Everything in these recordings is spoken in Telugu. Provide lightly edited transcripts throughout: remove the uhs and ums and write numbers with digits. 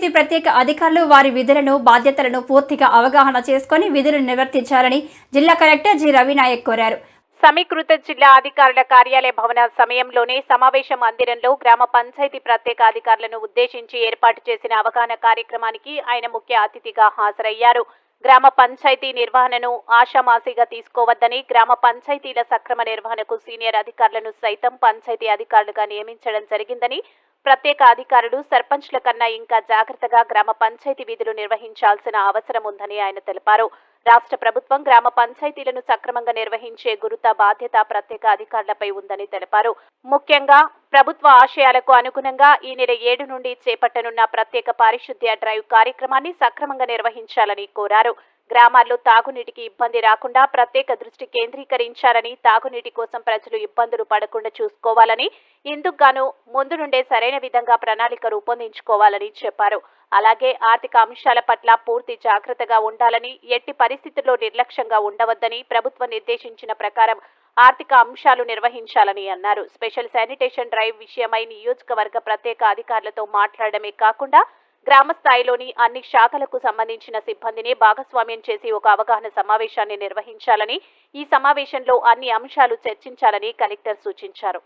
పంచాయతీ ప్రత్యేక అధికారులు వారి విధులను బాధ్యతలను పూర్తిగా అవగాహన చేసుకుని విధులను నిర్వర్తించాలని జిల్లా కలెక్టర్ జి రవినాయక్ కోరారు. సమీకృత జిల్లా అధికారుల కార్యాలయ భవన సమయంలోనే సమావేశ మందిరంలో గ్రామ పంచాయతీ ప్రత్యేక అధికారులను ఉద్దేశించి ఏర్పాటు చేసిన అవగాహన కార్యక్రమానికి ఆయన ముఖ్య అతిథిగా హాజరయ్యారు. గ్రామ పంచాయతీ నిర్వహణను ఆషామాషీగా తీసుకోవద్దని, గ్రామ పంచాయతీల సక్రమ నిర్వహణకు సీనియర్ అధికారులను సైతం పంచాయతీ అధికారులుగా నియమించడం జరిగిందని, ప్రత్యేక అధికారులు సర్పంచ్ల కన్నా ఇంకా జాగ్రత్తగా గ్రామ పంచాయతీ విధులు నిర్వహించాల్సిన అవసరం ఉందని ఆయన తెలిపారు. రాష్ట్ర ప్రభుత్వం గ్రామ పంచాయతీలను సక్రమంగా నిర్వహించే గురుత బాధ్యత ప్రత్యేక అధికారులపై ఉందని తెలిపారు. ముఖ్యంగా ప్రభుత్వ ఆశయాలకు అనుగుణంగా ఈ నెల 7 నుండి చేపట్టనున్న ప్రత్యేక పారిశుద్ధ్య డ్రైవ్ కార్యక్రమాన్ని సక్రమంగా నిర్వహించాలని కోరారు. గ్రామాల్లో తాగునీటికి ఇబ్బంది రాకుండా ప్రత్యేక దృష్టి కేంద్రీకరించాలని, తాగునీటి కోసం ప్రజలు ఇబ్బందులు పడకుండా చూసుకోవాలని, ఇందుకు గాను ముందు నుండే సరైన విధంగా ప్రణాళిక రూపొందించుకోవాలని చెప్పారు. అలాగే ఆర్థిక అంశాల పట్ల పూర్తి జాగ్రత్తగా ఉండాలని, ఎట్టి పరిస్థితుల్లో నిర్లక్ష్యంగా ఉండవద్దని, ప్రభుత్వం నిర్దేశించిన ప్రకారం ఆర్థిక అంశాలు నిర్వహించాలని అన్నారు. స్పెషల్ శానిటేషన్ డ్రైవ్ విషయమై నియోజకవర్గ ప్రత్యేక అధికారులతో మాట్లాడమే కాకుండా గ్రామ స్థాయిలోని అన్ని శాఖలకు సంబంధించిన సిబ్బందిని భాగస్వామ్యం చేసి ఒక అవగాహన సమావేశాన్ని నిర్వహించాలని, ఈ సమావేశంలో అన్ని అంశాలు చర్చించాలని కలెక్టర్ సూచించారు.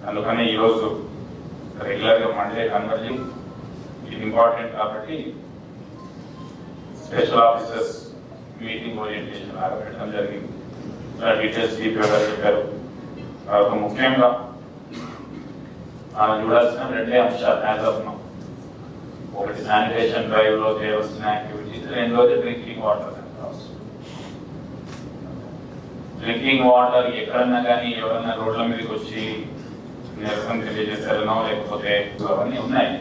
అందుకని ఈరోజు రెగ్యులర్గా మండే కన్వర్జింగ్ ఇది ఇంపార్టెంట్ కాబట్టి స్పెషల్ ఆఫీసర్స్ మీటింగ్ ఓరియంటేషన్ పెట్టడం జరిగింది. డీటెయిల్స్ డిపిఓ గారు చెప్పారు. ముఖ్యంగా మనం చూడాల్సిన 2 అంశాలు యాజ్ ఆఫ్ నౌ. ఒకటి శానిటేషన్ డ్రైవ్ లో చేయవలసిన యాక్టివిటీస్, రెండోది డ్రింకింగ్ వాటర్. డ్రింకింగ్ వాటర్ ఎక్కడన్నా కానీ ఎవరన్నా రోడ్ల మీదకి వచ్చి నిరసన తెలియజేశారనో లేకపోతే అవన్నీ ఉన్నాయి.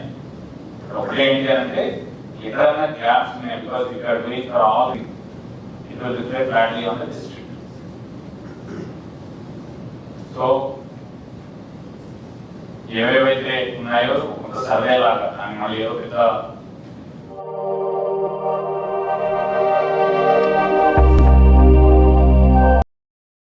ఒకటి ఏంటి అంటే ఎక్కడన్నా గ్యాప్స్ ఉన్నాయి. బికాస్ ఇక్కడ doing for all it will reflect badly on the district. So, ఏవేవైతే ఉన్నాయో ఒక సర్వే లాగా, కానీ మళ్ళీ ఏదో పెద్ద